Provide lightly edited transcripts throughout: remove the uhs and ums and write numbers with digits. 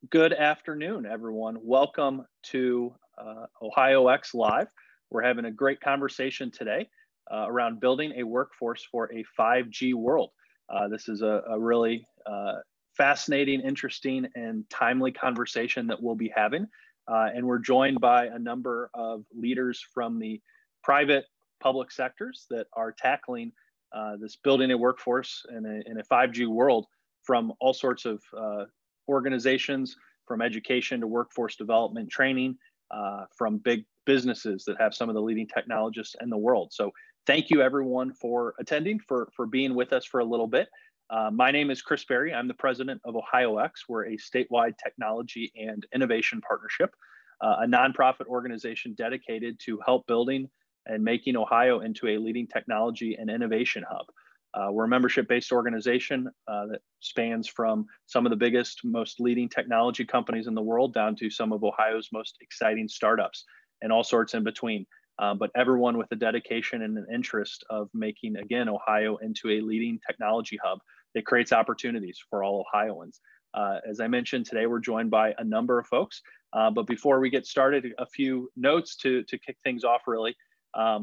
Good afternoon, everyone. Welcome to OhioX Live. We're having a great conversation today around building a workforce for a 5G world. This is a really fascinating, interesting, and timely conversation that we'll be having. And we're joined by a number of leaders from the private public sectors that are tackling this building a workforce in a 5G world from all sorts of organizations, from education to workforce development training, from big businesses that have some of the leading technologists in the world. So thank you everyone for attending, for being with us for a little bit. My name is Chris Garey. I'm the president of OhioX. We're a statewide technology and innovation partnership, a nonprofit organization dedicated to help building and making Ohio into a leading technology and innovation hub. We're a membership-based organization that spans from some of the biggest, most leading technology companies in the world down to some of Ohio's most exciting startups and all sorts in between. But everyone with a dedication and an interest of making, again, Ohio into a leading technology hub that creates opportunities for all Ohioans. As I mentioned, today we're joined by a number of folks. But before we get started, a few notes to kick things off, really.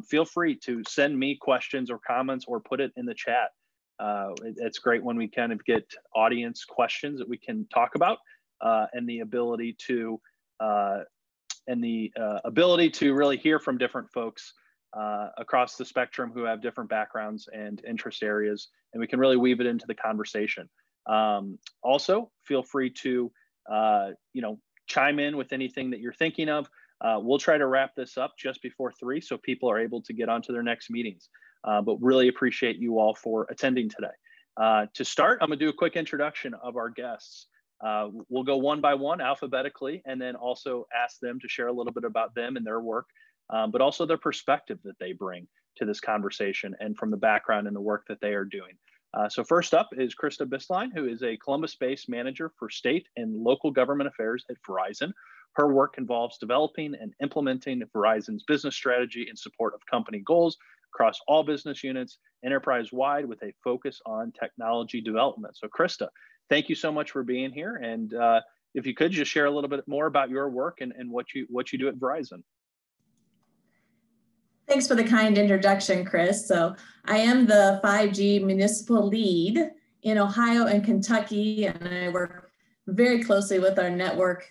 Feel free to send me questions or comments or put it in the chat. It's great when we kind of get audience questions that we can talk about, and the ability to really hear from different folks across the spectrum who have different backgrounds and interest areas, and we can really weave it into the conversation. Also, feel free to chime in with anything that you're thinking of. We'll try to wrap this up just before 3 so people are able to get on to their next meetings. But really appreciate you all for attending today. To start, I'm gonna do a quick introduction of our guests. We'll go one by one alphabetically, and then also ask them to share a little bit about them and their work, but also their perspective that they bring to this conversation and from the background and the work that they are doing. So first up is Krista Bistline, who is a Columbus-based manager for state and local government affairs at Verizon. Her work involves developing and implementing Verizon's business strategy in support of company goals across all business units, enterprise-wide, with a focus on technology development. So Krista, thank you so much for being here. And if you could just share a little bit more about your work and what you do at Verizon. Thanks for the kind introduction, Chris. So I am the 5G municipal lead in Ohio and Kentucky, and I work very closely with our network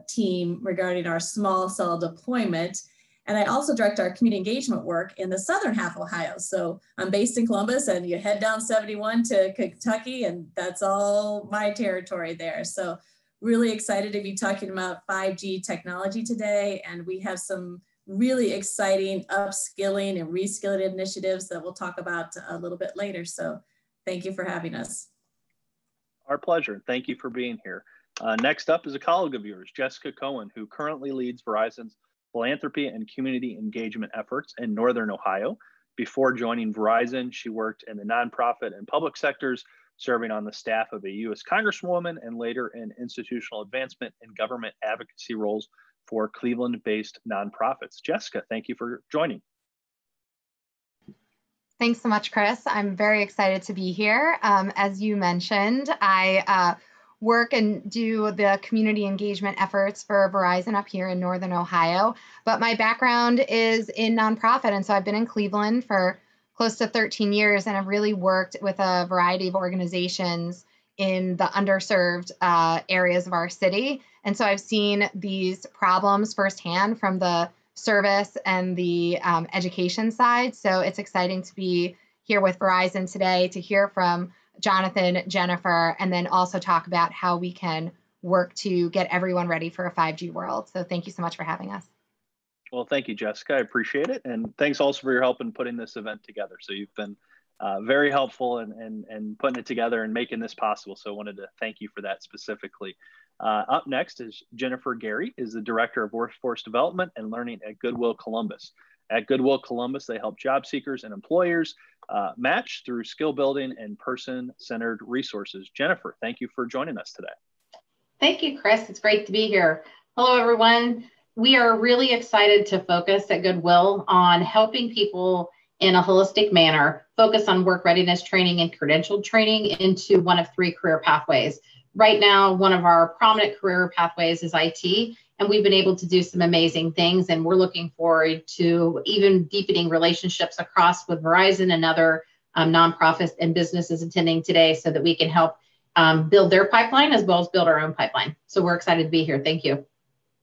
team regarding our small cell deployment. And I also direct our community engagement work in the southern half of Ohio. So I'm based in Columbus, and you head down 71 to Kentucky, and that's all my territory there. So really excited to be talking about 5G technology today. And we have some really exciting upskilling and reskilling initiatives that we'll talk about a little bit later. So thank you for having us. Our pleasure. Thank you for being here. Next up is a colleague of yours, Jessica Cohen, who currently leads Verizon's philanthropy and community engagement efforts in Northern Ohio. Before joining Verizon, she worked in the nonprofit and public sectors, serving on the staff of a U.S. Congresswoman and later in institutional advancement and government advocacy roles for Cleveland-based nonprofits. Jessica, thank you for joining. Thanks so much, Chris. I'm very excited to be here. As you mentioned, I work and do the community engagement efforts for Verizon up here in Northern Ohio, but my background is in nonprofit, and so I've been in Cleveland for close to 13 years, and I've really worked with a variety of organizations in the underserved areas of our city. And so I've seen these problems firsthand from the service and the education side. So it's exciting to be here with Verizon today to hear from Jonathan, Jenifer, and then also talk about how we can work to get everyone ready for a 5G world. So thank you so much for having us. Well, thank you, Jessica. I appreciate it. And thanks also for your help in putting this event together. So you've been very helpful in putting it together and making this possible. So I wanted to thank you for that specifically. Up next is Jenifer Garey, is the Director of Workforce Development and Learning at Goodwill Columbus. At Goodwill Columbus, they help job seekers and employers match through skill building and person-centered resources. Jenifer, thank you for joining us today. Thank you, Chris. It's great to be here. Hello, everyone. We are really excited to focus at Goodwill on helping people in a holistic manner, focus on work readiness training and credentialed training into one of 3 career pathways. Right now, one of our prominent career pathways is IT, and we've been able to do some amazing things, and we're looking forward to even deepening relationships across with Verizon and other nonprofits and businesses attending today so that we can help build their pipeline as well as build our own pipeline. So we're excited to be here. Thank you.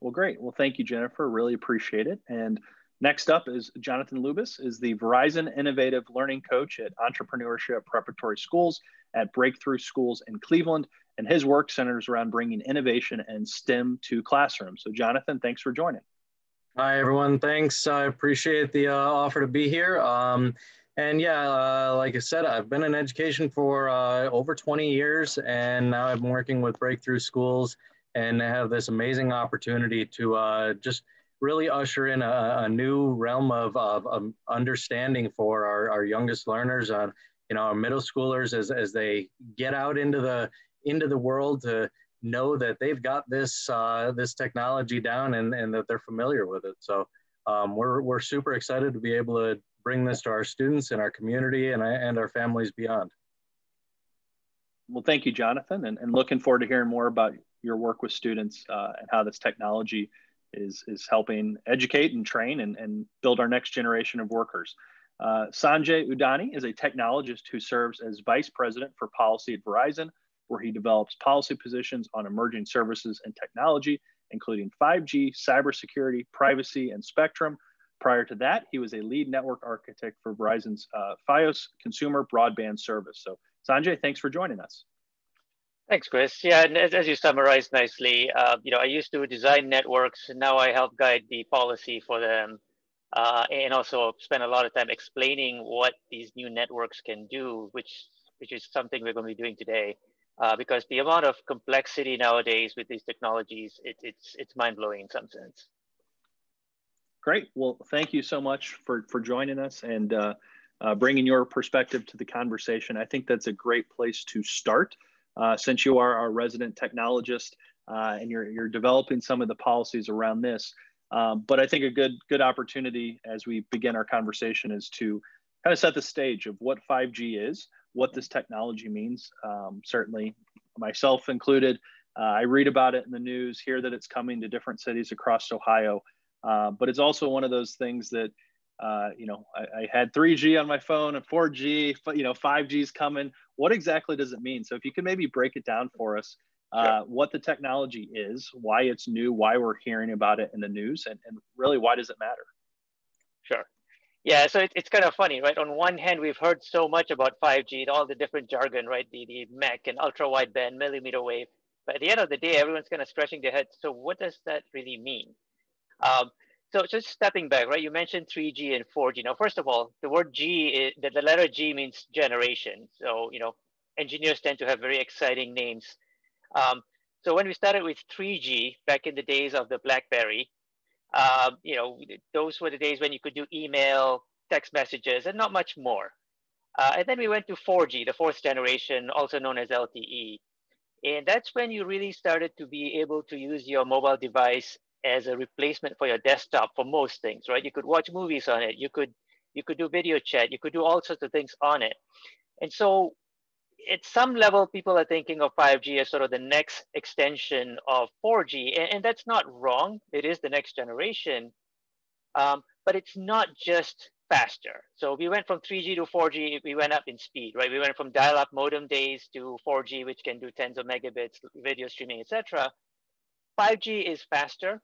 Well, great. Well, thank you, Jenifer. Really appreciate it. And next up is Jonathan Lubas, is the Verizon Innovative Learning Coach at Entrepreneurship Preparatory Schools at Breakthrough Schools in Cleveland. And his work centers around bringing innovation and STEM to classrooms. So Jonathan, thanks for joining. Hi, everyone. Thanks. I appreciate the offer to be here. And yeah, like I said, I've been in education for over 20 years, and now I'm working with Breakthrough Schools and have this amazing opportunity to just really usher in a new realm of understanding for our youngest learners, our middle schoolers as they get out into the world to know that they've got this this technology down and that they're familiar with it. So we're super excited to be able to bring this to our students and our community and our families beyond. Well, thank you, Jonathan, and looking forward to hearing more about your work with students and how this technology is helping educate and train and build our next generation of workers. Sanjay Udani is a technologist who serves as Vice President for Policy at Verizon, where he develops policy positions on emerging services and technology, including 5G, cybersecurity, privacy, and spectrum. Prior to that, he was a lead network architect for Verizon's Fios consumer broadband service. So Sanjay, thanks for joining us. Thanks, Chris. Yeah, and as you summarized nicely, I used to design networks, and now I help guide the policy for them, and also spend a lot of time explaining what these new networks can do, which is something we're going to be doing today. Because the amount of complexity nowadays with these technologies, it's mind-blowing in some sense. Great. Well, thank you so much for joining us and bringing your perspective to the conversation. I think that's a great place to start since you are our resident technologist and you're developing some of the policies around this. But I think a good opportunity as we begin our conversation is to kind of set the stage of what 5G is, what this technology means. Certainly myself included, I read about it in the news, hear that it's coming to different cities across Ohio. But it's also one of those things that, I had 3G on my phone and 4G, but 5G is coming. What exactly does it mean? So if you could maybe break it down for us, Sure. What the technology is, why it's new, why we're hearing about it in the news, and really why does it matter? Sure. Yeah, so it's kind of funny, right? On one hand, we've heard so much about 5G and all the different jargon, right? The MEC and ultra wideband, millimeter wave. But at the end of the day, everyone's kind of scratching their head. So what does that really mean? So just stepping back, right? You mentioned 3G and 4G. Now, first of all, the word G, the letter G means generation. So, engineers tend to have very exciting names. So when we started with 3G back in the days of the BlackBerry, those were the days when you could do email, text messages, and not much more. And then we went to 4G, the 4th generation, also known as LTE. And that's when you really started to be able to use your mobile device as a replacement for your desktop for most things, right? You could watch movies on it. You could do video chat. You could do all sorts of things on it. And so at some level, people are thinking of 5G as sort of the next extension of 4G. And that's not wrong. It is the next generation. But it's not just faster. So we went from 3G to 4G, we went up in speed, right? We went from dial-up modem days to 4G, which can do tens of megabits, video streaming, etc. 5G is faster,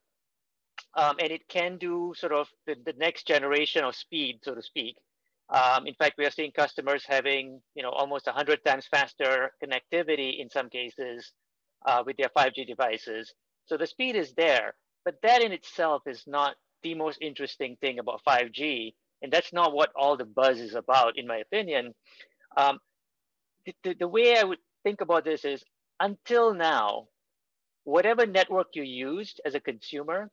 and it can do sort of the next generation of speed, so to speak. In fact, we are seeing customers having almost 100 times faster connectivity in some cases with their 5G devices. So the speed is there, but that in itself is not the most interesting thing about 5G, and that's not what all the buzz is about, in my opinion. The way I would think about this is, until now, whatever network you used as a consumer,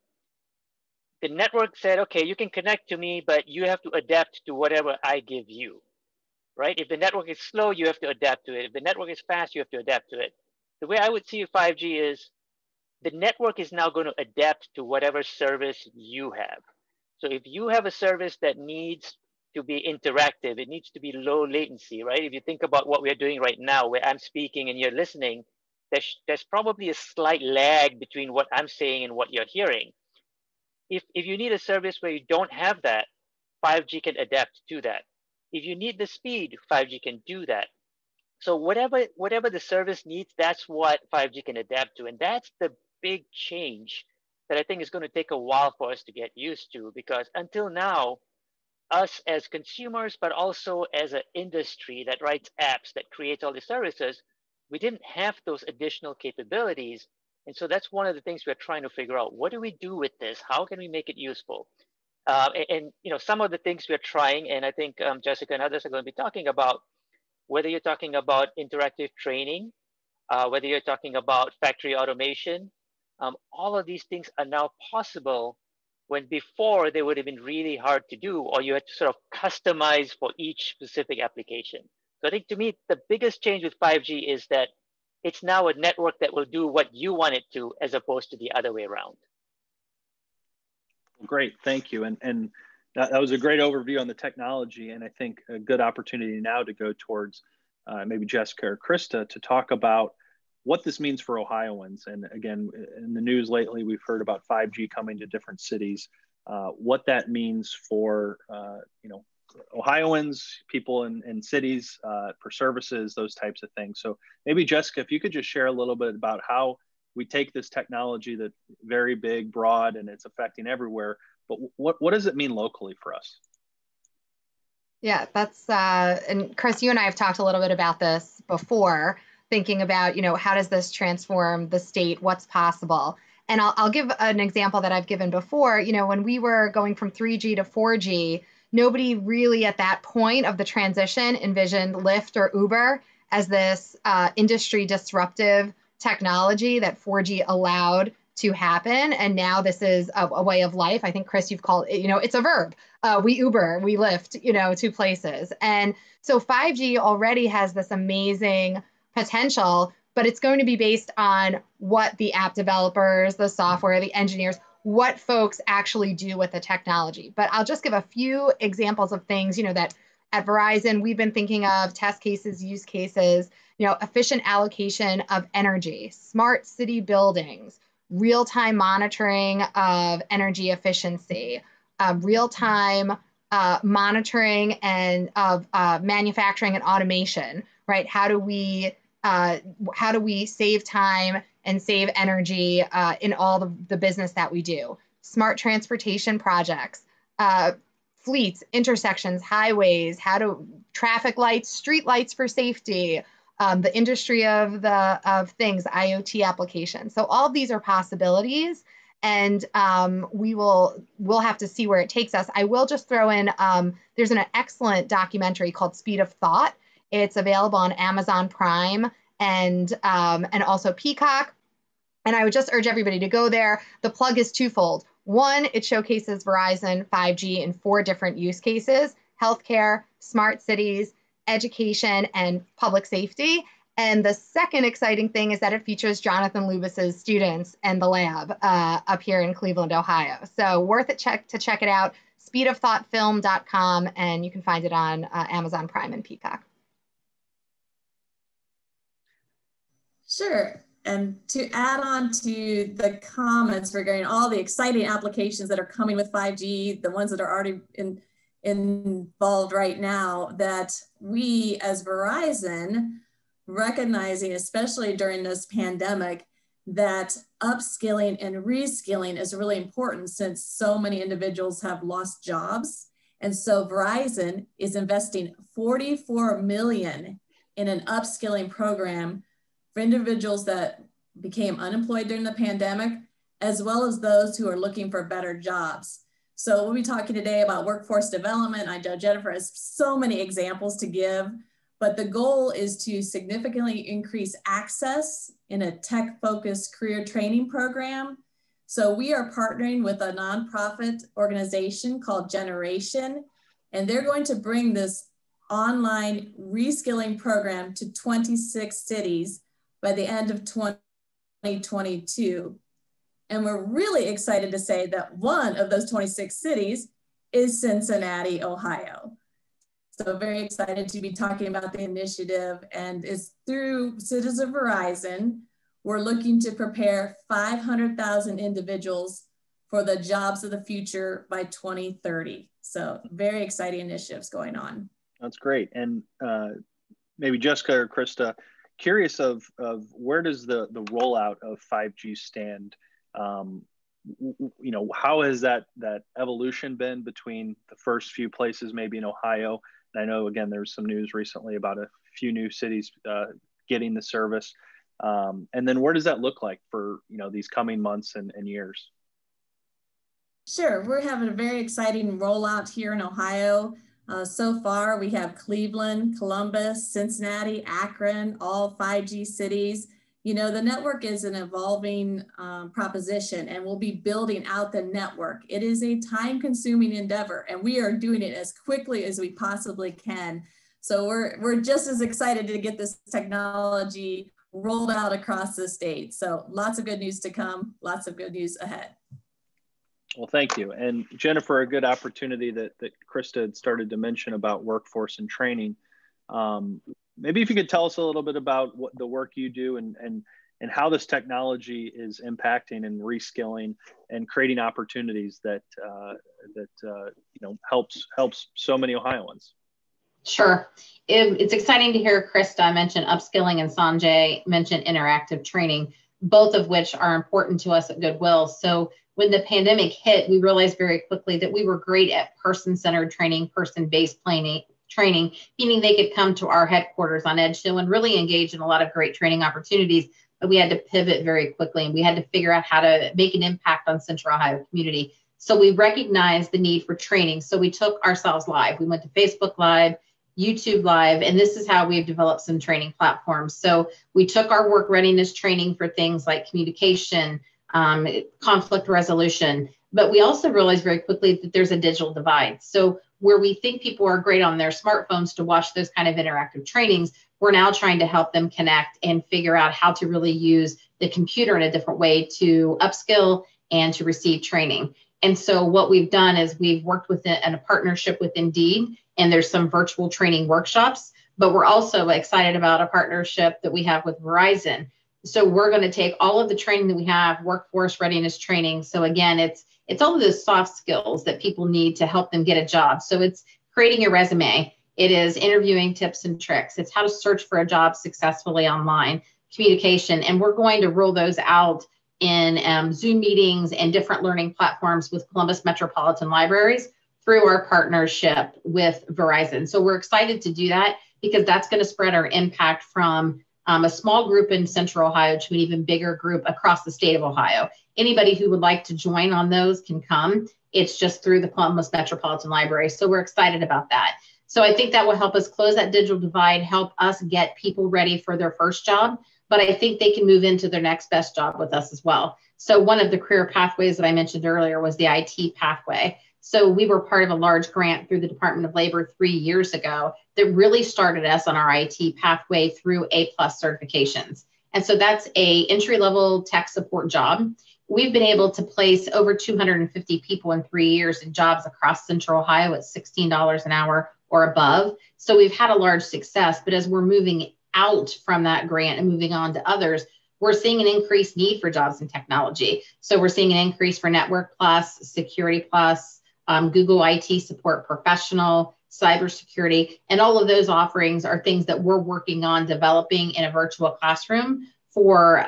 the network said, okay, you can connect to me, but you have to adapt to whatever I give you, right? If the network is slow, you have to adapt to it. If the network is fast, you have to adapt to it. The way I would see 5G is the network is now going to adapt to whatever service you have. So if you have a service that needs to be interactive. It needs to be low latency, right? If you think about what we're doing right now, where I'm speaking and you're listening, there's probably a slight lag between what I'm saying and what you're hearing. If you need a service where you don't have that, 5G can adapt to that. If you need the speed, 5G can do that. So whatever the service needs, that's what 5G can adapt to. And that's the big change that I think is going to take a while for us to get used to, because until now, us as consumers, but also as an industry that writes apps, that creates all these services, we didn't have those additional capabilities. And so that's one of the things we're trying to figure out. What do we do with this? How can we make it useful? And you know, some of the things we're trying, and I think Jessica and others are going to be talking about, whether you're talking about interactive training, whether you're talking about factory automation, all of these things are now possible when before they would have been really hard to do, or you had to sort of customize for each specific application. So I think to me, the biggest change with 5G is that it's now a network that will do what you want it to, as opposed to the other way around. Great, thank you. And that was a great overview on the technology, and I think a good opportunity now to go towards maybe Jessica or Krista to talk about what this means for Ohioans. And again, in the news lately, we've heard about 5G coming to different cities, what that means for you know, Ohioans, people in cities, for services, those types of things. So maybe Jessica, if you could just share a little bit about how we take this technology that's very big, broad, and it's affecting everywhere, but what does it mean locally for us? Yeah, that's, and Chris, you and I have talked a little bit about this before, thinking about, you know, how does this transform the state, what's possible? And I'll give an example that I've given before. You know, when we were going from 3G to 4G, nobody really at that point of the transition envisioned Lyft or Uber as this industry disruptive technology that 4G allowed to happen. And now this is a way of life. I think, Chris, you've called it, you know, it's a verb. We Uber, we Lyft, you know, to places. And so 5G already has this amazing potential, but it's going to be based on what the app developers, the software, the engineers, what folks actually do with the technology. But I'll just give a few examples of things, you know, that at Verizon, we've been thinking of test cases, use cases, you know, efficient allocation of energy, smart city buildings, real-time monitoring of energy efficiency, real-time monitoring and of manufacturing and automation, right? How do we save time and save energy in all the business that we do? Smart transportation projects, fleets, intersections, highways, traffic lights, street lights for safety, the industry of things, IoT applications. So all of these are possibilities, and we'll have to see where it takes us. I will just throw in, there's an excellent documentary called Speed of Thought. It's available on Amazon Prime and also Peacock. And I would just urge everybody to go there. The plug is twofold. One, it showcases Verizon 5G in 4 different use cases: healthcare, smart cities, education, and public safety. And the second exciting thing is that it features Jonathan Lubas's students and the lab up here in Cleveland, Ohio. So worth it to check it out, speedofthoughtfilm.com, and you can find it on Amazon Prime and Peacock. Sure. And to add on to the comments regarding all the exciting applications that are coming with 5G, the ones that are already involved right now, that we as Verizon, recognizing, especially during this pandemic, that upskilling and reskilling is really important since so many individuals have lost jobs. And so Verizon is investing $44 million in an upskilling program for individuals that became unemployed during the pandemic, as well as those who are looking for better jobs. So we'll be talking today about workforce development. I know Jenifer has so many examples to give, but the goal is to significantly increase access in a tech-focused career training program. So we are partnering with a nonprofit organization called Generation, and they're going to bring this online reskilling program to 26 cities by the end of 2022. And we're really excited to say that one of those 26 cities is Cincinnati, Ohio. So very excited to be talking about the initiative, and it's through Citizens of Verizon. We're looking to prepare 500,000 individuals for the jobs of the future by 2030. So very exciting initiatives going on. That's great. And maybe Jessica or Krista, curious of where does the rollout of 5G stand? You know, how has that evolution been between the first few places, maybe in Ohio? And I know, again, there was some news recently about a few new cities getting the service. And then where does that look like for, you know, these coming months and years? Sure, we're having a very exciting rollout here in Ohio. So far, we have Cleveland, Columbus, Cincinnati, Akron, all 5G cities. You know, the network is an evolving proposition, and we'll be building out the network. It is a time-consuming endeavor, and we are doing it as quickly as we possibly can. So we're just as excited to get this technology rolled out across the state. So lots of good news to come, lots of good news ahead. Well, thank you. And Jenifer, a good opportunity that Krista had started to mention about workforce and training. Maybe if you could tell us a little bit about what the work you do and how this technology is impacting and reskilling and creating opportunities that you know, helps so many Ohioans. Sure. It's exciting to hear Krista mention upskilling and Sanjay mention interactive training, both of which are important to us at Goodwill. So when the pandemic hit, we realized very quickly that we were great at person-centered training, person-based training, meaning they could come to our headquarters on Edge and really engage in a lot of great training opportunities. But we had to pivot very quickly, and we had to figure out how to make an impact on Central Ohio community. So we recognized the need for training. So we took ourselves live. We went to Facebook Live, YouTube Live, and this is how we've developed some training platforms. So we took our work readiness training for things like communication, conflict resolution, but we also realized very quickly that there's a digital divide. So where we think people are great on their smartphones to watch those kind of interactive trainings, we're now trying to help them connect and figure out how to really use the computer in a different way to upskill and to receive training. And so what we've done is we've worked with a partnership with Indeed, and there's some virtual training workshops, but we're also excited about a partnership that we have with Verizon. So we're going to take all of the training that we have, workforce readiness training. So again, it's all of those soft skills that people need to help them get a job. So it's creating a resume. It is interviewing tips and tricks. It's how to search for a job successfully online, communication. And we're going to roll those out in Zoom meetings and different learning platforms with Columbus Metropolitan Libraries through our partnership with Verizon. So we're excited to do that because that's going to spread our impact from a small group in Central Ohio to an even bigger group across the state of Ohio. Anybody who would like to join on those can come. It's just through the Columbus Metropolitan Library. So we're excited about that. So I think that will help us close that digital divide, help us get people ready for their first job. But I think they can move into their next best job with us as well. So one of the career pathways that I mentioned earlier was the IT pathway. So we were part of a large grant through the Department of Labor 3 years ago that really started us on our IT pathway through A+ certifications. And so that's a entry-level tech support job. We've been able to place over 250 people in 3 years in jobs across Central Ohio at $16 an hour or above. So we've had a large success, but as we're moving out from that grant and moving on to others, we're seeing an increased need for jobs in technology. So we're seeing an increase for Network Plus, Security Plus, Google IT Support Professional, cybersecurity, and all of those offerings are things that we're working on developing in a virtual classroom for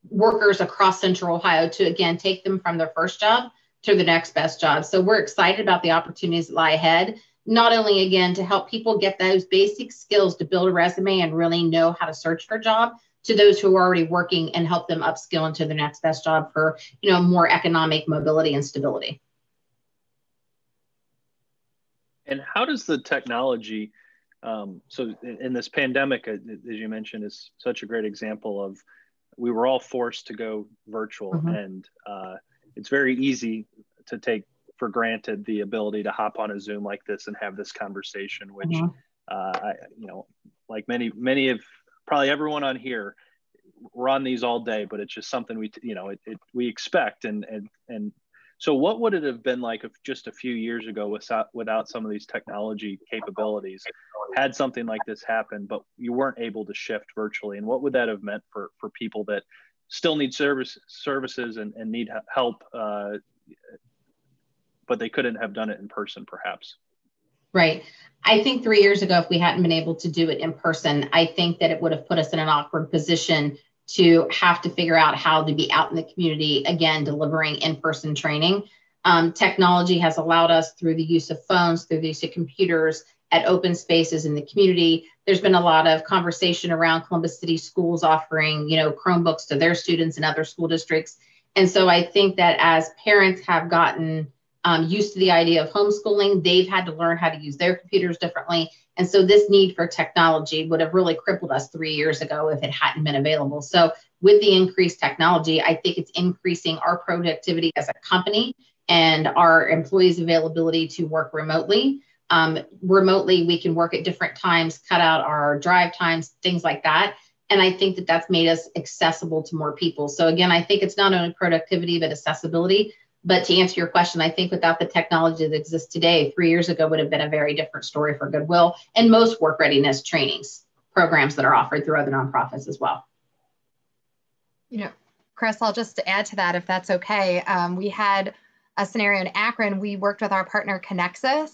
workers across Central Ohio to, again, take them from their first job to the next best job. So we're excited about the opportunities that lie ahead, not only, again, to help people get those basic skills to build a resume and really know how to search for a job, to those who are already working and help them upskill into their next best job for, you know, more economic mobility and stability. And how does the technology, so in this pandemic, as you mentioned, is such a great example of, we were all forced to go virtual, and it's very easy to take for granted the ability to hop on a Zoom like this and have this conversation, which, you know, like many of, probably everyone on here, we're on these all day, but it's just something we, you know, we expect. And So what would it have been like if just a few years ago without some of these technology capabilities had something like this happen, but you weren't able to shift virtually? And what would that have meant for people that still need services and need help, but they couldn't have done it in person perhaps? Right. I think 3 years ago, if we hadn't been able to do it in person, I think that it would have put us in an awkward position to have to figure out how to be out in the community, again, delivering in-person training. Technology has allowed us, through the use of phones, through the use of computers, at open spaces in the community. There's been a lot of conversation around Columbus City schools offering, Chromebooks to their students and other school districts. And so I think that as parents have gotten used to the idea of homeschooling, they've had to learn how to use their computers differently. And so this need for technology would have really crippled us 3 years ago if it hadn't been available. So with the increased technology, I think it's increasing our productivity as a company and our employees' availability to work remotely. Remotely, we can work at different times, cut out our drive times, things like that. And I think that that's made us accessible to more people. So again, I think it's not only productivity, but accessibility. But to answer your question, I think without the technology that exists today, 3 years ago would have been a very different story for Goodwill and most work readiness trainings programs that are offered through other nonprofits as well. Chris, I'll just add to that, if that's okay. We had a scenario in Akron. We worked with our partner Connexus,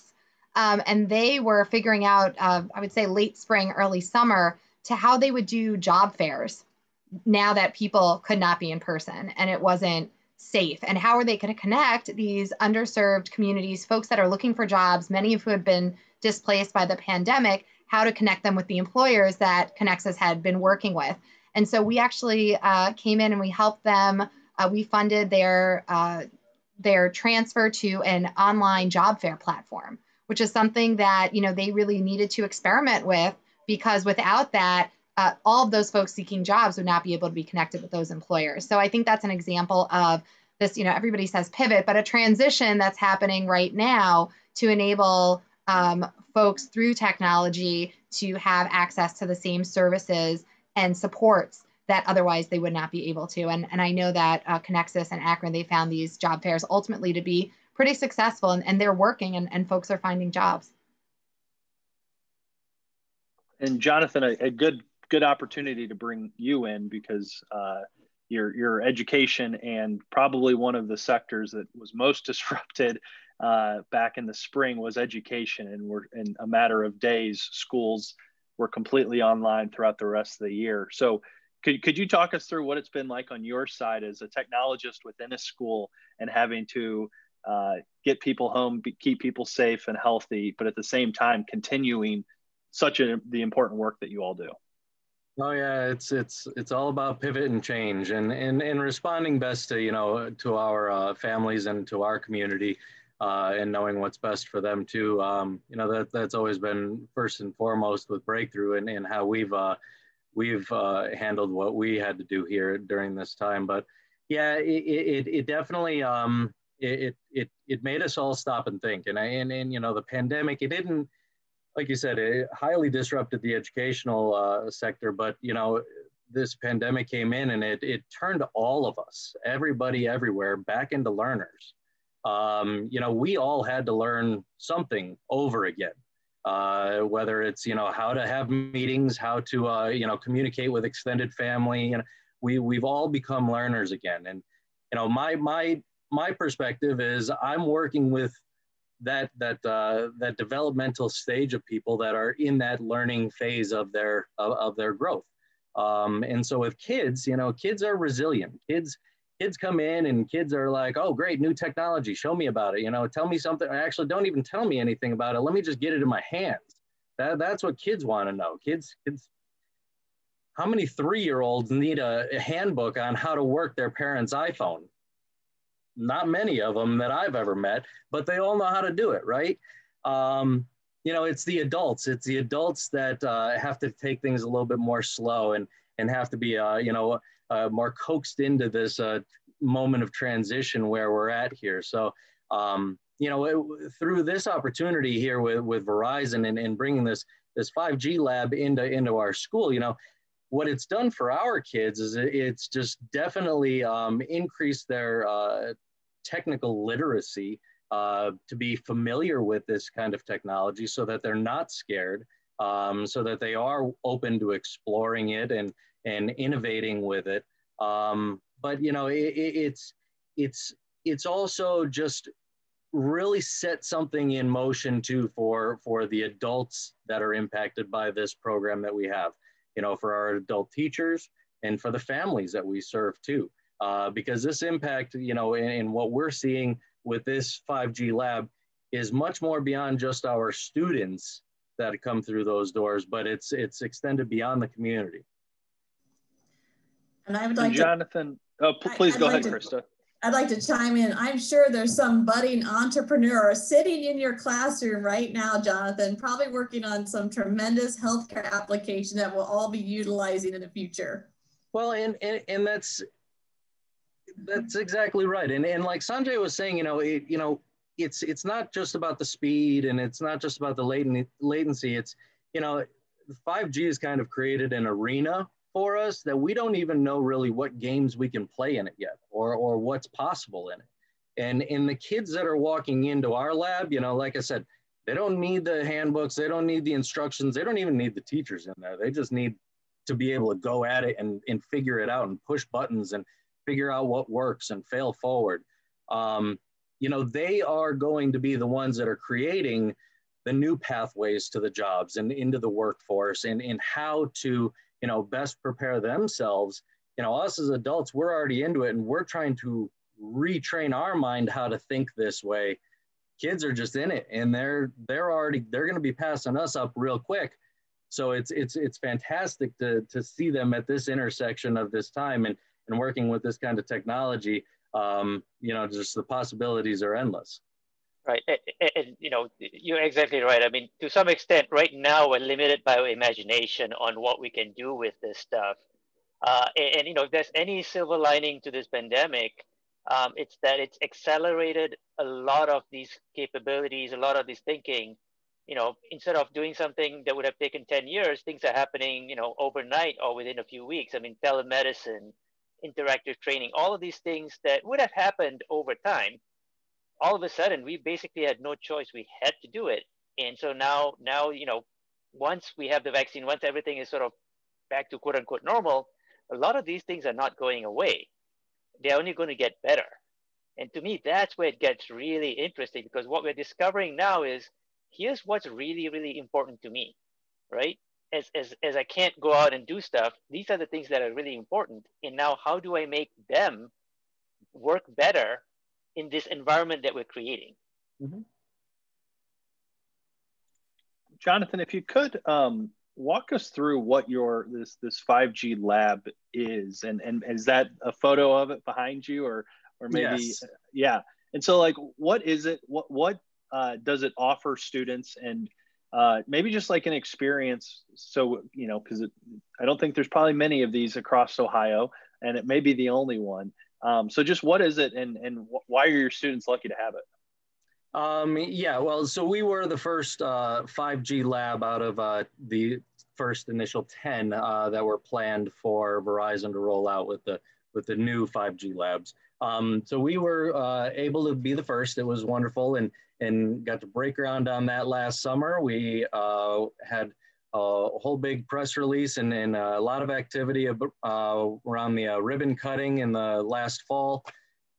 and they were figuring out, I would say late spring, early summer, to how they would do job fairs now that people could not be in person and it wasn't safe. And how are they going to connect these underserved communities, folks that are looking for jobs, many of who had been displaced by the pandemic, how to connect them with the employers that Connexus had been working with. And so we actually came in and we helped them. We funded their transfer to an online job fair platform, which is something that they really needed to experiment with, because without that, all of those folks seeking jobs would not be able to be connected with those employers. So I think that's an example of this, everybody says pivot, but a transition that's happening right now to enable folks through technology to have access to the same services and supports that otherwise they would not be able to. And I know that Connexus and Akron, they found these job fairs ultimately to be pretty successful, and they're working and folks are finding jobs. And Jonathan, a good opportunity to bring you in, because your education and probably one of the sectors that was most disrupted back in the spring was education. And we're in a matter of days, schools were completely online throughout the rest of the year. So could you talk us through what it's been like on your side as a technologist within a school and having to get people home, keep people safe and healthy, but at the same time continuing the important work that you all do? Oh yeah, it's all about pivot and change, and responding best to to our families and to our community, and knowing what's best for them too. That's always been first and foremost with Breakthrough, and how we've handled what we had to do here during this time. But yeah, it definitely it made us all stop and think, and the pandemic, it didn't, like you said, it highly disrupted the educational sector, but this pandemic came in and it turned all of us, everybody everywhere, back into learners. We all had to learn something over again, whether it's how to have meetings, how to communicate with extended family, and we've all become learners again. And my perspective is I'm working with that developmental stage of people that are in that learning phase of their growth. And so with kids, kids are resilient. Kids come in and kids are like, oh, great, new technology. Show me about it. Tell me something. Actually, don't even tell me anything about it. Let me just get it in my hands. That's what kids want to know. Kids. How many 3-year-olds need a handbook on how to work their parents' iPhone? Not many of them that I've ever met, but they all know how to do it, right? It's the adults. It's the adults that have to take things a little bit more slow and have to be, more coaxed into this moment of transition where we're at here. So, through this opportunity here with Verizon and bringing this 5G lab into our school, what it's done for our kids is it's just definitely increased their technical literacy to be familiar with this kind of technology so that they're not scared, so that they are open to exploring it and innovating with it. But you know, it's also just really set something in motion too for the adults that are impacted by this program that we have, you know, for our adult teachers and for the families that we serve too. Because this impact, you know, in what we're seeing with this 5G lab is much more beyond just our students that come through those doors, but it's extended beyond the community. And I would like Jonathan, please go ahead, Krista. I'd like to chime in. I'm sure there's some budding entrepreneur sitting in your classroom right now, Jonathan, probably working on some tremendous healthcare application that we'll all be utilizing in the future. Well, and that's exactly right. And like Sanjay was saying, it's not just about the speed, and it's not just about the latency. It's, 5G has kind of created an arena for us that we don't even know really what games we can play in it yet, or what's possible in it. And in the kids that are walking into our lab, like I said, they don't need the handbooks, they don't need the instructions, they don't even need the teachers in there. They just need to be able to go at it and figure it out and push buttons and figure out what works and fail forward. They are going to be the ones that are creating the new pathways to the jobs and into the workforce, and how to best prepare themselves. Us as adults, we're already into it, and we're trying to retrain our mind how to think this way. Kids are just in it, and they're going to be passing us up real quick. So it's fantastic to see them at this intersection of this time and working with this kind of technology. Just the possibilities are endless. Right, and you're exactly right. I mean, to some extent, right now we're limited by our imagination on what we can do with this stuff. If there's any silver lining to this pandemic, it's that it's accelerated a lot of these capabilities, a lot of this thinking. Instead of doing something that would have taken 10 years, things are happening, overnight or within a few weeks. I mean, telemedicine, interactive training, all of these things that would have happened over time. All of a sudden, we basically had no choice. We had to do it. And so now, once we have the vaccine, once everything is sort of back to quote unquote normal, a lot of these things are not going away. They're only going to get better. And to me, that's where it gets really interesting, because what we're discovering now is, here's what's really, really important to me, right? As I can't go out and do stuff, these are the things that are really important. And now how do I make them work better in this environment that we're creating? Mm-hmm. Jonathan, if you could walk us through what this 5G lab is, and is that a photo of it behind you, or maybe? Yes. Yeah. And so, like, what is it? What does it offer students, and maybe just like an experience? So because I don't think there's probably many of these across Ohio, and it may be the only one. So just what is it, and why are your students lucky to have it? Well, so we were the first 5G lab out of the first initial 10 that were planned for Verizon to roll out with the new 5G labs. So we were able to be the first. It was wonderful, and got to break ground on that last summer. We had a whole big press release and a lot of activity around the ribbon cutting in the last fall.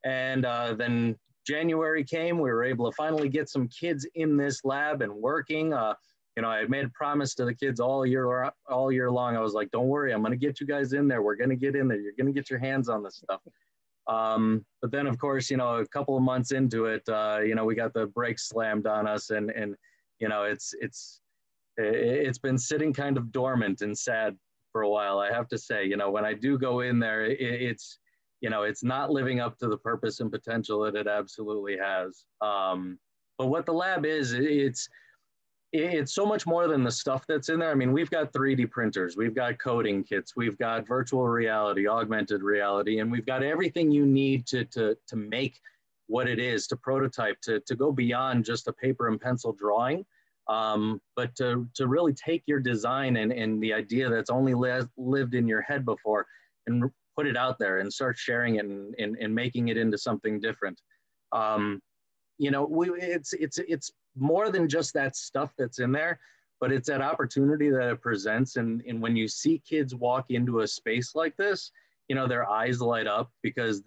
And then January came, we were able to finally get some kids in this lab and working. I had made a promise to the kids all year long. I was like, don't worry, I'm going to get you guys in there. We're going to get in there. You're going to get your hands on this stuff. But then, of course, a couple of months into it, we got the brakes slammed on us, and it's been sitting kind of dormant and sad for a while, I have to say. When I do go in there, it's not living up to the purpose and potential that it absolutely has. But what the lab is, it's so much more than the stuff that's in there. I mean, we've got 3D printers, we've got coding kits, we've got virtual reality, augmented reality, and we've got everything you need to make what it is, to prototype, to go beyond just a paper and pencil drawing. But to really take your design and the idea that's only lived in your head before, and put it out there and start sharing it and making it into something different. You know, it's more than just that stuff that's in there, but it's that opportunity that it presents. And when you see kids walk into a space like this, you know, their eyes light up because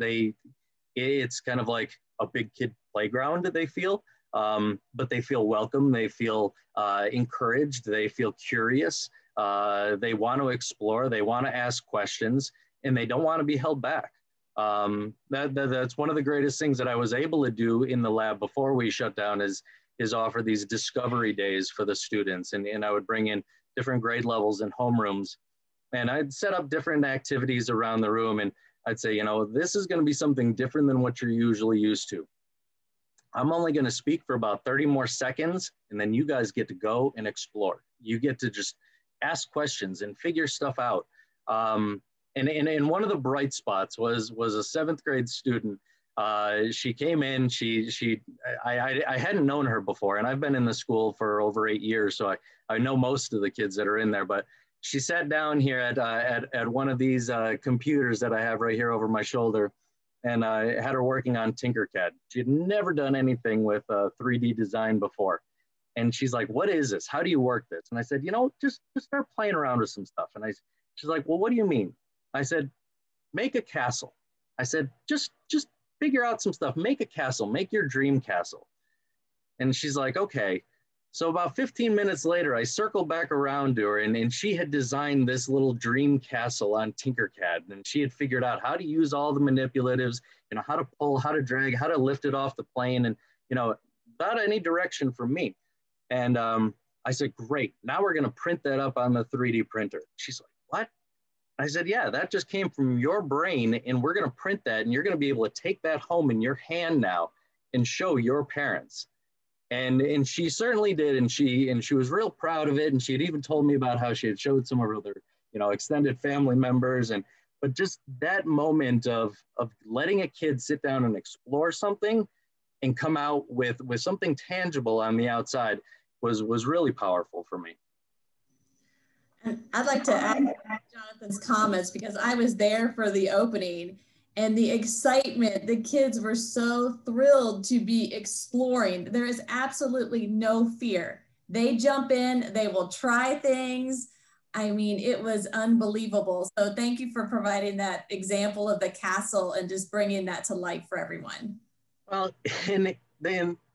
it's kind of like a big kid playground that they feel, but they feel welcome. They feel encouraged. They feel curious. They want to explore. They want to ask questions, and they don't want to be held back. That's one of the greatest things that I was able to do in the lab before we shut down is offer these discovery days for the students. And I would bring in different grade levels and homerooms, and I'd set up different activities around the room. And I'd say, you know, this is going to be something different than what you're usually used to. I'm only going to speak for about 30 more seconds, and then you guys get to go and explore. You get to just ask questions and figure stuff out. And one of the bright spots was a 7th grade student. She came in, I hadn't known her before, and I've been in the school for over 8 years, so I know most of the kids that are in there, but she sat down here at one of these computers that I have right here over my shoulder, and I had her working on Tinkercad. She had never done anything with 3D design before. And she's like, what is this? How do you work this? And I said, you know, just start playing around with some stuff. And she's like, well, what do you mean? I said, make a castle. I said, just figure out some stuff, make a castle, make your dream castle. And she's like, okay. So about 15 minutes later, I circled back around to her, and she had designed this little dream castle on Tinkercad. And she had figured out how to use all the manipulatives, you know, how to pull, how to drag, how to lift it off the plane, and, you know, without any direction from me. And I said, great, now we're gonna print that up on the 3D printer. She's like, what? I said, yeah, that just came from your brain, and we're gonna print that, and you're gonna be able to take that home in your hand now and show your parents. And she certainly did, and she was real proud of it, and she had even told me about how she had showed some of her other, you know, extended family members, but just that moment of letting a kid sit down and explore something and come out with something tangible on the outside was really powerful for me. And I'd like to add Jonathan's comments, because I was there for the opening, and the excitement, the kids were so thrilled to be exploring. There is absolutely no fear. They jump in, they will try things. I mean, it was unbelievable. So thank you for providing that example of the castle and just bringing that to life for everyone. Well, and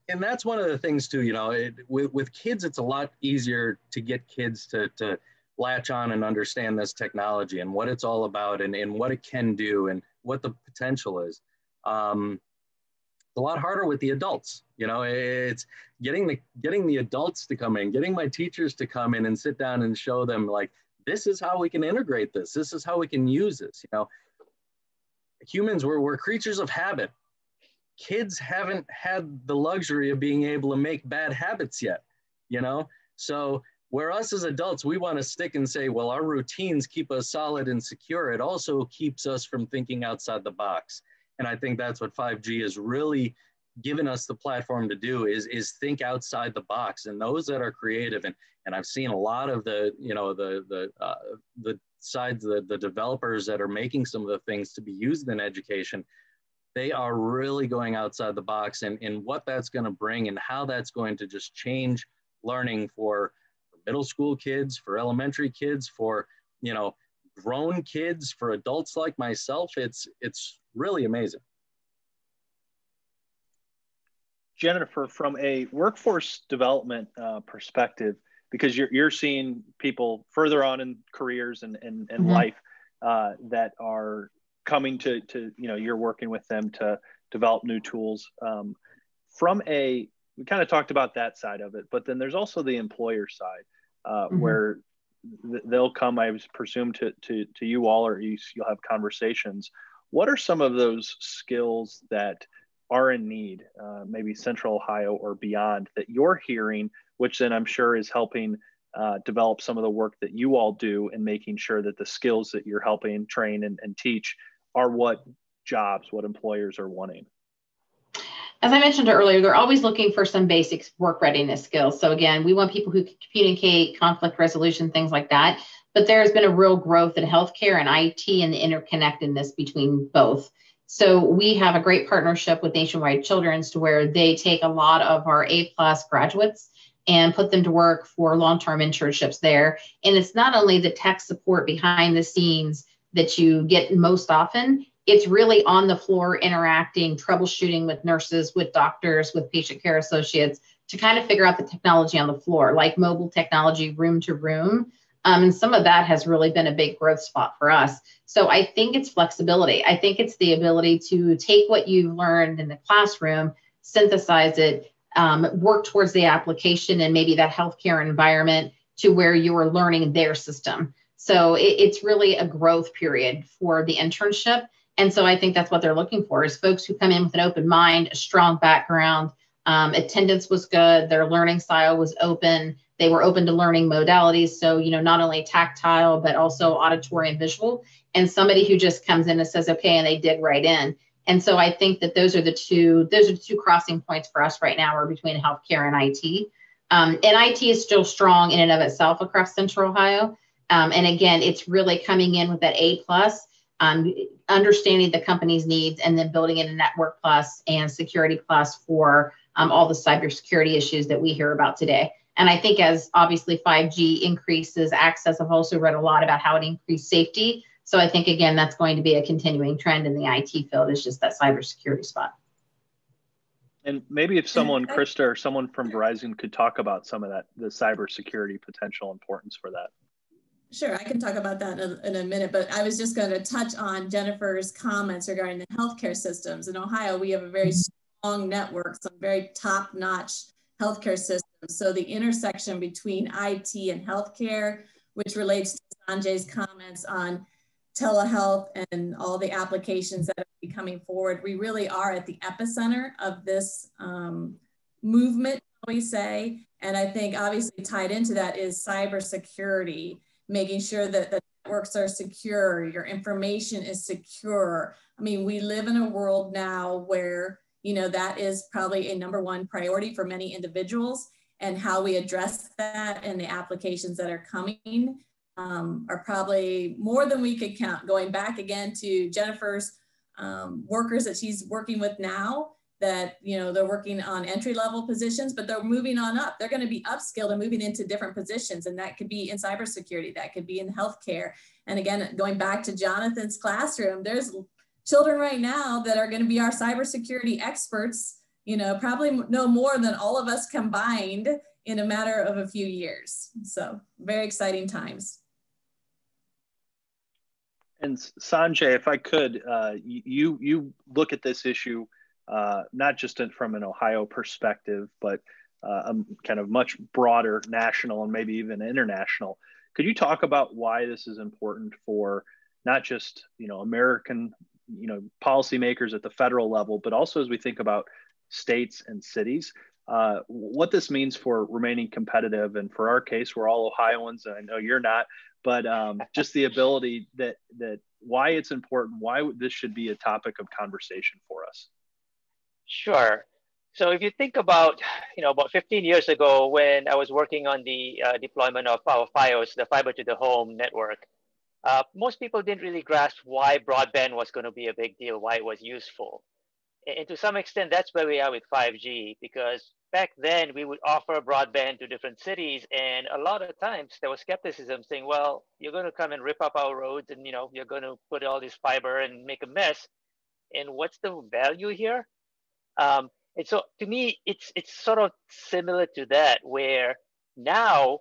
that's one of the things too, you know, with kids, it's a lot easier to get kids to latch on and understand this technology and what it's all about and what it can do and what the potential is. It's a lot harder with the adults. You know, it's getting the adults to come in, getting my teachers to come in and sit down and show them, like, this is how we can integrate this. This is how we can use this. You know, humans, we're creatures of habit. Kids haven't had the luxury of being able to make bad habits yet, you know? So where us as adults, we want to stick and say, well, our routines keep us solid and secure. It also keeps us from thinking outside the box. And I think that's what 5G has really given us the platform to do is think outside the box. And those that are creative, and I've seen a lot of the, you know, the sides, the developers that are making some of the things to be used in education, they are really going outside the box and what that's going to bring and how that's going to just change learning for middle school kids, for elementary kids, for, you know, grown kids, for adults like myself. It's really amazing. Jenifer, from a workforce development perspective, because you're seeing people further on in careers and mm-hmm. life that are coming to, you know, you're working with them to develop new tools. We kind of talked about that side of it, but then there's also the employer side mm-hmm. where they'll come, I presume, to you all, or you'll have conversations. What are some of those skills that are in need, maybe Central Ohio or beyond, that you're hearing, which then I'm sure is helping develop some of the work that you all do and making sure that the skills that you're helping train and teach are what employers are wanting? As I mentioned earlier, they're always looking for some basic work readiness skills. So again, we want people who can communicate, conflict resolution, things like that. But there's been a real growth in healthcare and IT and the interconnectedness between both. So we have a great partnership with Nationwide Children's to where they take a lot of our A+ graduates and put them to work for long-term internships there. And it's not only the tech support behind the scenes that you get most often, it's really on the floor interacting, troubleshooting with nurses, with doctors, with patient care associates to kind of figure out the technology on the floor, like mobile technology, room to room. And some of that has really been a big growth spot for us. So I think it's flexibility. I think it's the ability to take what you've learned in the classroom, synthesize it, work towards the application and maybe that healthcare environment to where you are learning their system. So it's really a growth period for the internship. And so I think that's what they're looking for is folks who come in with an open mind, a strong background. Attendance was good. Their learning style was open. They were open to learning modalities. So, not only tactile, but also auditory and visual. And somebody who just comes in and says, okay, and they dig right in. And so I think that those are the two crossing points for us right now are between healthcare and IT. And IT is still strong in and of itself across Central Ohio. And again, it's really coming in with that A+, understanding the company's needs and then building in a network plus and security plus for all the cybersecurity issues that we hear about today. And I think as obviously 5G increases access, I've also read a lot about how it increased safety. So I think, again, that's going to be a continuing trend in the IT field is just that cybersecurity spot. And maybe if someone, Krista, or someone from Verizon could talk about some of that, the cybersecurity potential importance for that. Sure, I can talk about that in a minute, but I was just going to touch on Jenifer's comments regarding the healthcare systems. In Ohio, we have a very strong network, some very top-notch healthcare systems. So the intersection between IT and healthcare, which relates to Sanjay's comments on telehealth and all the applications that are coming forward, we really are at the epicenter of this movement, we say. And I think obviously tied into that is cybersecurity, making sure that the networks are secure, your information is secure. I mean, we live in a world now where, that is probably a #1 priority for many individuals, and how we address that and the applications that are coming are probably more than we could count. Going back again to Jenifer's workers that she's working with now, that, they're working on entry-level positions, but they're moving on up. They're going to be upskilled and moving into different positions. And that could be in cybersecurity, that could be in healthcare. And again, going back to Jonathan's classroom, there's children right now that are going to be our cybersecurity experts, probably no more than all of us combined in a matter of a few years. So very exciting times. And Sanjay, if I could, you look at this issue not just from an Ohio perspective, but kind of much broader national and maybe even international. Could you talk about why this is important for not just American policymakers at the federal level, but also as we think about states and cities, what this means for remaining competitive? And for our case, we're all Ohioans, and I know you're not, but just the ability that why it's important, why this should be a topic of conversation for us. Sure. So if you think about, about 15 years ago when I was working on the deployment of our FiOS, the fiber to the home network, most people didn't really grasp why broadband was going to be a big deal, why it was useful. And to some extent, that's where we are with 5G, because back then we would offer broadband to different cities. And a lot of times there was skepticism saying, well, you're going to come and rip up our roads and, you're going to put all this fiber and make a mess. And what's the value here? And so to me, it's sort of similar to that, where now,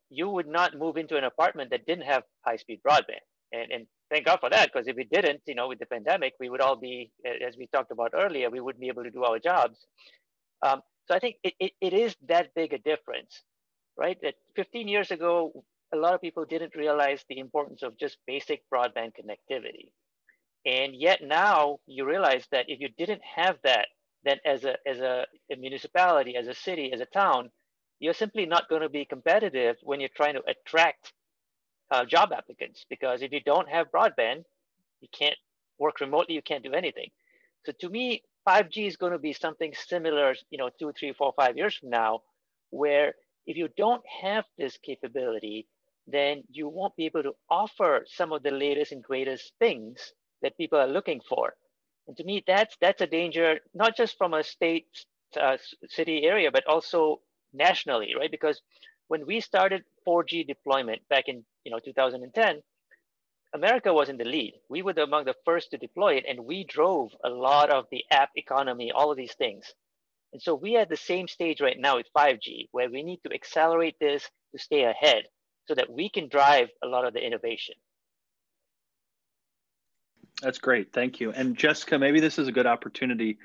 you would not move into an apartment that didn't have high-speed broadband. And thank God for that, because if it didn't, with the pandemic, we would all be, as we talked about earlier, we wouldn't be able to do our jobs. So I think it is that big a difference, right? That 15 years ago, a lot of people didn't realize the importance of just basic broadband connectivity. And yet now you realize that if you didn't have that, then as a municipality, as a city, as a town, you're simply not going to be competitive when you're trying to attract job applicants, because if you don't have broadband, you can't work remotely, you can't do anything. So to me, 5G is going to be something similar, 2, 3, 4, 5 years from now, where if you don't have this capability, then you won't be able to offer some of the latest and greatest things that people are looking for. And to me, that's a danger, not just from a state, city area, but also nationally, right? Because when we started 4G deployment back in 2010, America was in the lead. We were among the first to deploy it, and we drove a lot of the app economy, all of these things. And so we are at the same stage right now with 5G, where we need to accelerate this to stay ahead so that we can drive a lot of the innovation. That's great. Thank you. And Jessica, maybe this is a good opportunity.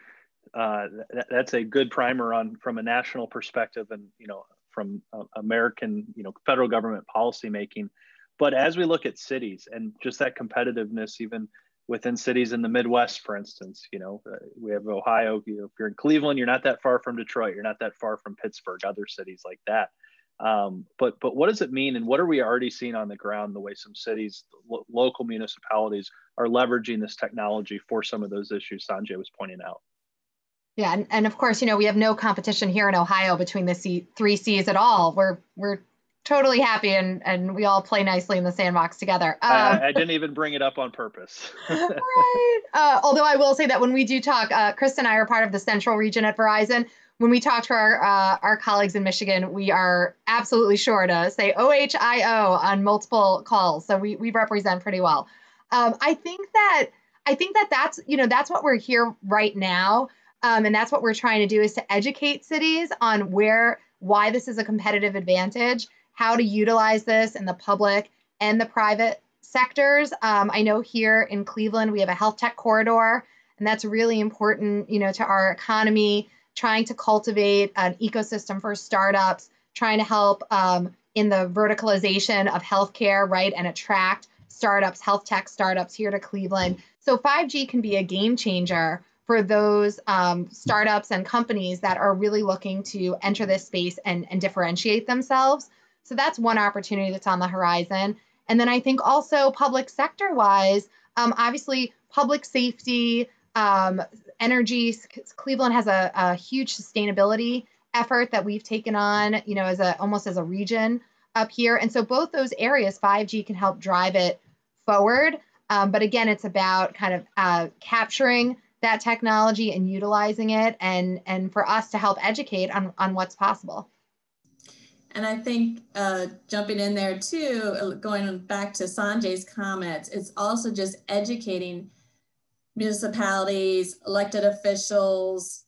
That's a good primer on from a national perspective and, from American, federal government policy making. But as we look at cities and just that competitiveness, even within cities in the Midwest, for instance, we have Ohio. If you're in Cleveland, you're not that far from Detroit. You're not that far from Pittsburgh, other cities like that. But what does it mean, and what are we already seeing on the ground? The way some cities, local municipalities, are leveraging this technology for some of those issues Sanjay was pointing out. Yeah, and of course, we have no competition here in Ohio between the three C's at all. We're totally happy, and we all play nicely in the sandbox together. I didn't even bring it up on purpose. Right. Although I will say that when we do talk, Krista and I are part of the central region at Verizon. When we talk to our colleagues in Michigan, we are absolutely sure to say OHIO on multiple calls. So we represent pretty well. I think that's what we're here right now. And that's what we're trying to do, is to educate cities on why this is a competitive advantage, how to utilize this in the public and the private sectors. I know here in Cleveland, we have a health tech corridor, and that's really important, to our economy, trying to cultivate an ecosystem for startups, trying to help in the verticalization of healthcare, right, and attract startups, health tech startups here to Cleveland. So 5G can be a game changer for those startups and companies that are really looking to enter this space and differentiate themselves. So that's one opportunity that's on the horizon. And then I think also public sector wise, obviously public safety, energy. Cleveland has a huge sustainability effort that we've taken on, almost as a region up here. And so both those areas, 5G can help drive it forward. But again, it's about kind of capturing that technology and utilizing it, and for us to help educate on what's possible. And I think jumping in there too, going back to Sanjay's comments, it's also just educating municipalities, elected officials,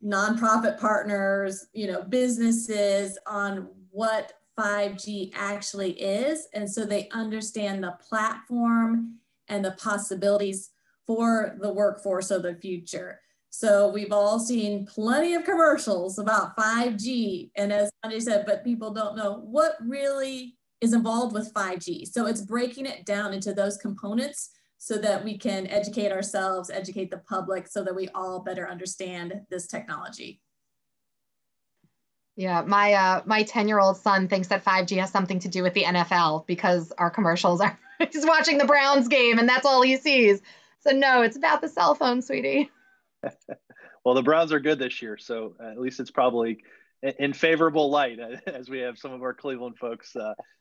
nonprofit partners, businesses on what 5G actually is. And so they understand the platform and the possibilities for the workforce of the future. So we've all seen plenty of commercials about 5G. And as Sanjay said, but people don't know what really is involved with 5G. So it's breaking it down into those components so that we can educate ourselves, educate the public, so that we all better understand this technology. Yeah, my 10-year-old son thinks that 5G has something to do with the NFL because our commercials are, he's watching the Browns game and that's all he sees. So no, it's about the cell phone, sweetie. Well, the Browns are good this year, so at least it's probably in favorable light as we have some of our Cleveland folks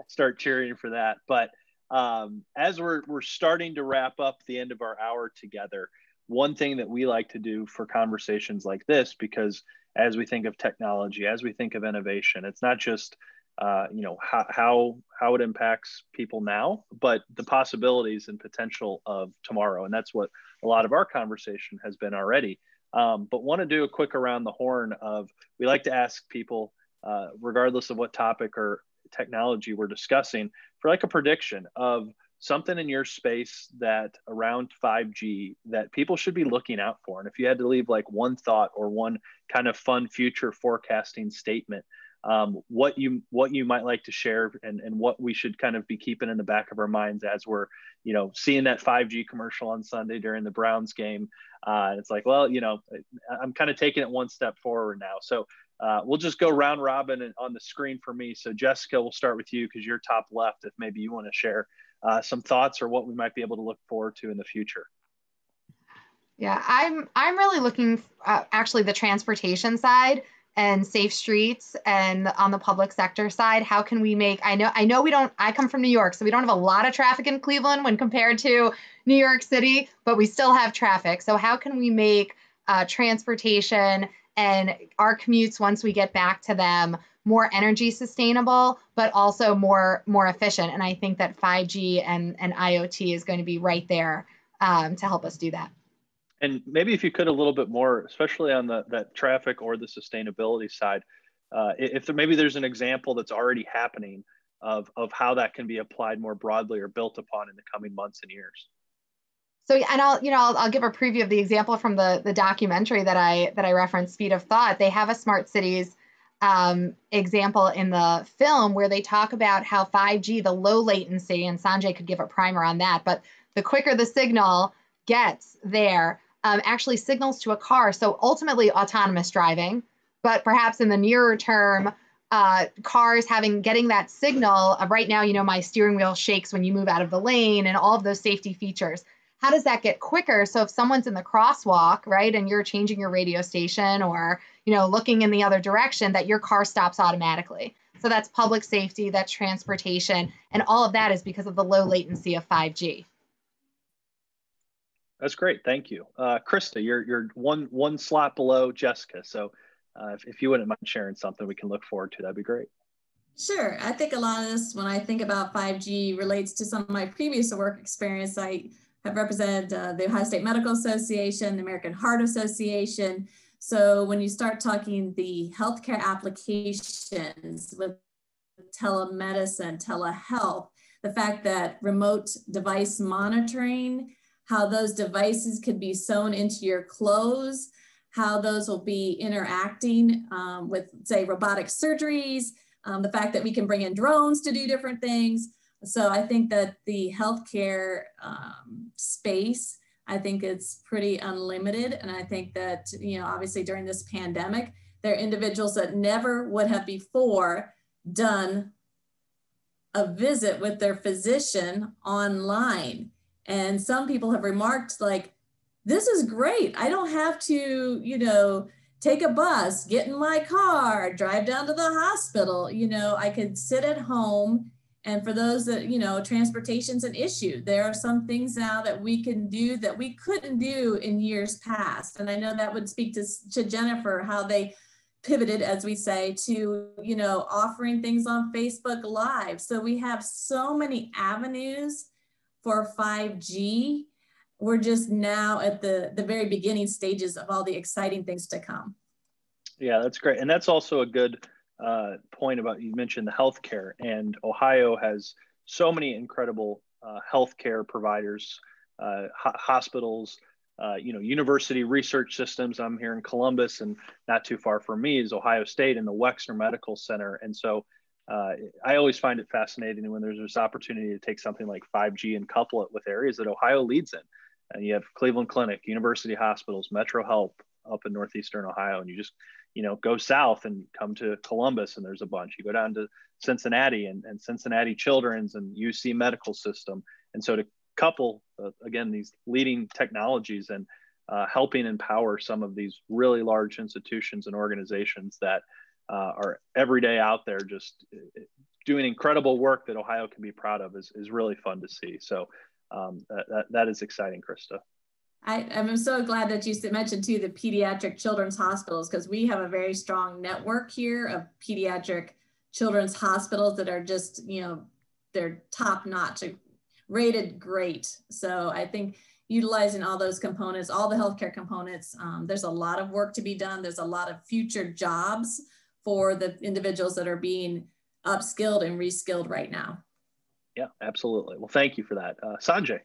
start cheering for that. But as we're starting to wrap up the end of our hour together, one thing that we like to do for conversations like this, because as we think of technology, as we think of innovation, it's not just how it impacts people now, but the possibilities and potential of tomorrow. And that's what a lot of our conversation has been already. But want to do a quick around the horn of, we like to ask people, regardless of what topic or technology we're discussing, for like a prediction of something in your space that around 5G that people should be looking out for. And if you had to leave like one thought or one kind of fun future forecasting statement, what you might like to share, and what we should kind of be keeping in the back of our minds as we're, seeing that 5G commercial on Sunday during the Browns game. It's like, well, I'm kind of taking it one step forward now. So we'll just go round robin and on the screen for me. So Jessica, we'll start with you because you're top left. If maybe you want to share some thoughts or what we might be able to look forward to in the future. Yeah, I'm really looking actually the transportation side and safe streets, and on the public sector side, how can we make, I know we don't, I come from New York, so we don't have a lot of traffic in Cleveland when compared to New York City, but we still have traffic. So how can we make transportation and our commutes, once we get back to them, more energy sustainable, but also more efficient? And I think that 5G and IoT is going to be right there to help us do that. And maybe if you could a little bit more, especially on that traffic or the sustainability side, if maybe there's an example that's already happening of how that can be applied more broadly or built upon in the coming months and years. So, and I'll give a preview of the example from the documentary that I referenced, Speed of Thought. They have a smart cities example in the film where they talk about how 5G, the low latency, and Sanjay could give a primer on that, but the quicker the signal gets there, actually signals to a car. So ultimately autonomous driving, but perhaps in the nearer term, cars getting that signal of right now, my steering wheel shakes when you move out of the lane and all of those safety features. How does that get quicker? So if someone's in the crosswalk, right, and you're changing your radio station or, looking in the other direction, that your car stops automatically. So that's public safety, that's transportation, and all of that is because of the low latency of 5G. That's great. Thank you. Krista, you're one slot below Jessica. So if you wouldn't mind sharing something we can look forward to, that'd be great. Sure. I think a lot of this, when I think about 5G, relates to some of my previous work experience. I have represented the Ohio State Medical Association, the American Heart Association. So when you start talking the healthcare applications with telemedicine, telehealth, the fact that remote device monitoring, how those devices could be sewn into your clothes, how those will be interacting with, say, robotic surgeries, the fact that we can bring in drones to do different things. So I think that the healthcare space, I think it's pretty unlimited. And I think that, obviously during this pandemic, there are individuals that never would have before done a visit with their physician online. And some people have remarked like, this is great. I don't have to, take a bus, get in my car, drive down to the hospital. I could sit at home. And for those that, transportation's an issue. There are some things now that we can do that we couldn't do in years past. And I know that would speak to Jenifer, how they pivoted, as we say, to, offering things on Facebook Live. So we have so many avenues for 5G. We're just now at the very beginning stages of all the exciting things to come. Yeah, that's great. And that's also a good point about, you mentioned the healthcare, and Ohio has so many incredible healthcare providers, hospitals, university research systems. I'm here in Columbus, and not too far from me is Ohio State and the Wexner Medical Center. And so I always find it fascinating when there's this opportunity to take something like 5G and couple it with areas that Ohio leads in. And you have Cleveland Clinic, University Hospitals, Metro Health up in Northeastern Ohio, and you just, go south and come to Columbus and there's a bunch. You go down to Cincinnati and Cincinnati Children's and UC Medical System. And so to couple, again, these leading technologies and helping empower some of these really large institutions and organizations that are every day out there just doing incredible work that Ohio can be proud of is really fun to see. So that is exciting, Krista. I'm so glad that you mentioned too the pediatric children's hospitals, because we have a very strong network here of pediatric children's hospitals that are just, they're top notch, rated great. So I think utilizing all those components, all the healthcare components, there's a lot of work to be done. There's a lot of future jobs for the individuals that are being upskilled and reskilled right now. Yeah, absolutely. Well, thank you for that. Sanjay.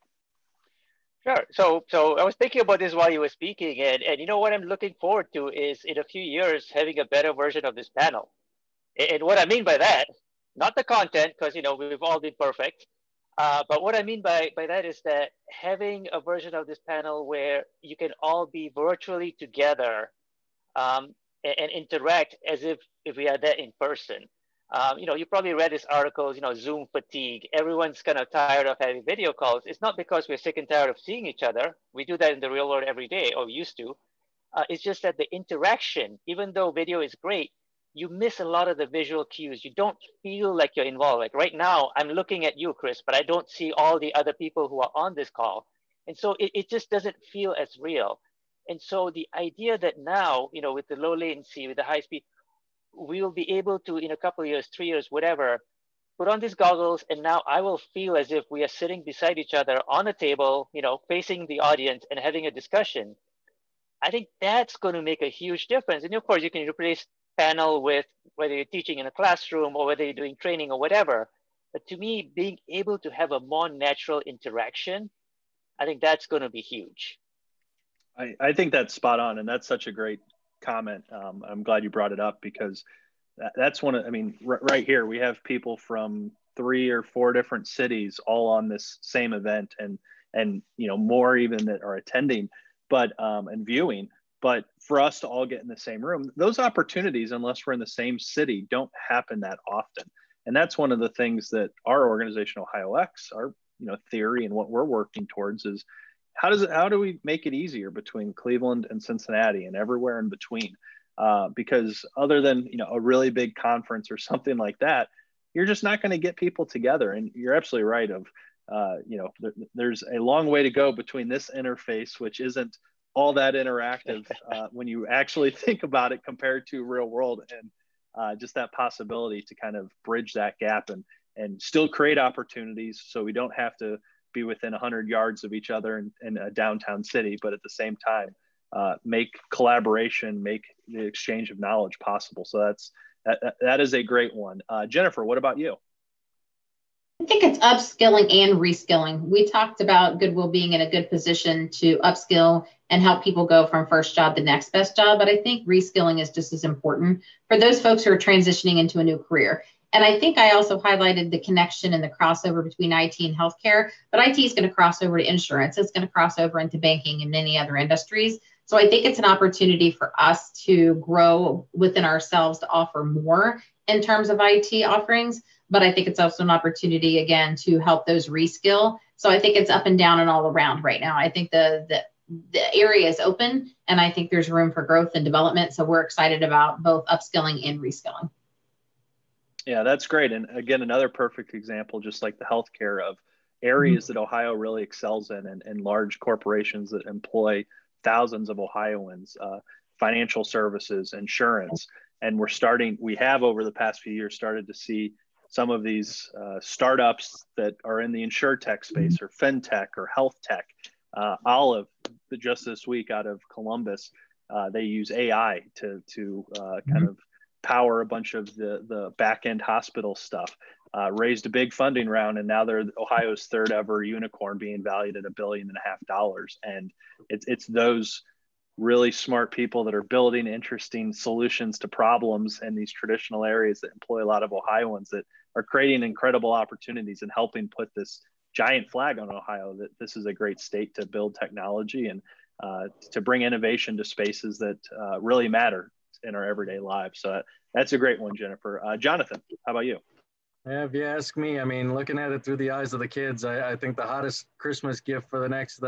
Sure. So I was thinking about this while you were speaking, and what I'm looking forward to is in a few years having a better version of this panel. And what I mean by that, not the content, because we've all been perfect, but what I mean by that is that having a version of this panel where you can all be virtually together and interact as if we are there in person. You probably read this article, Zoom fatigue. Everyone's kind of tired of having video calls. It's not because we're sick and tired of seeing each other. We do that in the real world every day, or used to. It's just that the interaction, even though video is great, you miss a lot of the visual cues. You don't feel like you're involved. Like right now, I'm looking at you, Chris, but I don't see all the other people who are on this call. And so it just doesn't feel as real. And so the idea that now, with the low latency, with the high speed, we will be able to, in a couple of years, 3 years, whatever, put on these goggles, and now I will feel as if we are sitting beside each other on a table, facing the audience and having a discussion. I think that's going to make a huge difference. And of course, you can replace panel with whether you're teaching in a classroom or whether you're doing training or whatever. But to me, being able to have a more natural interaction, I think that's going to be huge. I think that's spot on. And that's such a great comment. I'm glad you brought it up, because that's one of, right here, we have people from 3 or 4 different cities all on this same event, and more even that are attending, but and viewing. But for us to all get in the same room, those opportunities, unless we're in the same city, don't happen that often. And that's one of the things that our organization, OhioX, our theory and what we're working towards is how do we make it easier between Cleveland and Cincinnati and everywhere in between? Because other than a really big conference or something like that, you're just not going to get people together. And you're absolutely right. There's a long way to go between this interface, which isn't all that interactive when you actually think about it compared to real world, and just that possibility to kind of bridge that gap and still create opportunities, so we don't have to be within 100 yards of each other in a downtown city, but at the same time, make collaboration, make the exchange of knowledge possible. So that is a great one. Jenifer, what about you? I think it's upskilling and reskilling. We talked about Goodwill being in a good position to upskill and help people go from first job to next best job. But I think reskilling is just as important for those folks who are transitioning into a new career. And I think I also highlighted the connection and the crossover between IT and healthcare, but IT is going to cross over to insurance. It's going to cross over into banking and many other industries. So I think it's an opportunity for us to grow within ourselves to offer more in terms of IT offerings. But I think it's also an opportunity, again, to help those reskill. So I think it's up and down and all around right now. I think the area is open, and I think there's room for growth and development. So we're excited about both upskilling and reskilling. Yeah, that's great. And again, another perfect example, just like the healthcare, of areas that Ohio really excels in, and large corporations that employ thousands of Ohioans, financial services, insurance. And we have over the past few years started to see some of these startups that are in the insurtech space or fintech or health tech. Olive, just this week out of Columbus, they use AI to kind of power a bunch of the back end hospital stuff. Raised a big funding round, and now they're Ohio's 3rd ever unicorn, being valued at $1.5 billion. And it's those really smart people that are building interesting solutions to problems in these traditional areas that employ a lot of Ohioans, that are creating incredible opportunities and helping put this giant flag on Ohio, that this is a great state to build technology and to bring innovation to spaces that really matter in our everyday lives. So that's a great one, Jenifer. Jonathan, how about you? Yeah, if you ask me, looking at it through the eyes of the kids, I think the hottest Christmas gift for the next,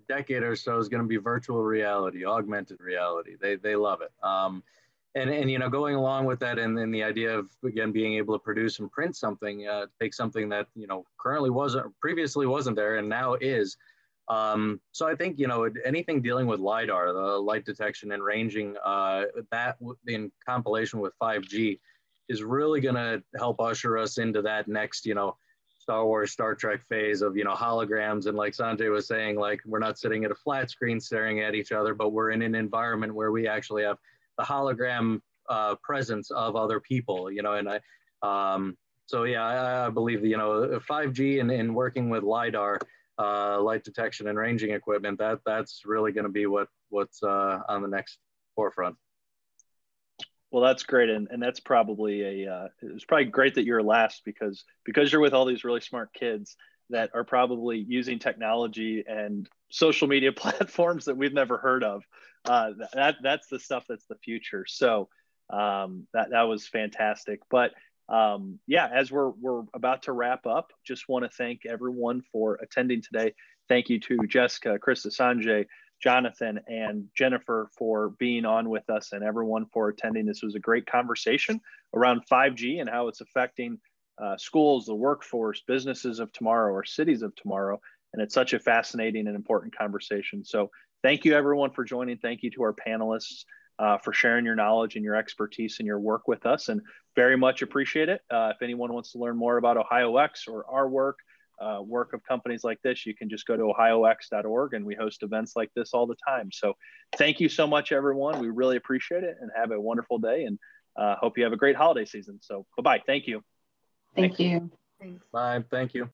decade or so is going to be virtual reality, augmented reality. They love it. And going along with that, and the idea of, again, being able to produce and print something, take something that, previously wasn't there and now is. So I think, anything dealing with LiDAR, the light detection and ranging, that in compilation with 5G, is really going to help usher us into that next, Star Wars, Star Trek phase of, holograms. And like Sanjay was saying, like, we're not sitting at a flat screen staring at each other, but we're in an environment where we actually have the hologram presence of other people, and so yeah, I believe, 5G and working with LiDAR, light detection and ranging equipment, that's really going to be what's on the next forefront. Well, that's great. And that's probably it's probably great that you're last, because you're with all these really smart kids that are probably using technology and social media platforms that we've never heard of. That's the stuff that's the future. So that was fantastic. But yeah, as we're about to wrap up, just want to thank everyone for attending today. Thank you to Jessica, Krista, Sanjay, Jonathan and Jenifer for being on with us, and everyone for attending. This was a great conversation around 5G and how it's affecting schools, the workforce, businesses of tomorrow, or cities of tomorrow. And it's such a fascinating and important conversation. So thank you everyone for joining. Thank you to our panelists for sharing your knowledge and your expertise and your work with us, and very much appreciate it. If anyone wants to learn more about OhioX or our work of companies like this, you can just go to ohiox.org, and we host events like this all the time. So thank you so much, everyone. We really appreciate it, and have a wonderful day, and hope you have a great holiday season. So bye-bye. Thank you. Thank you. Thanks. Bye. Thank you.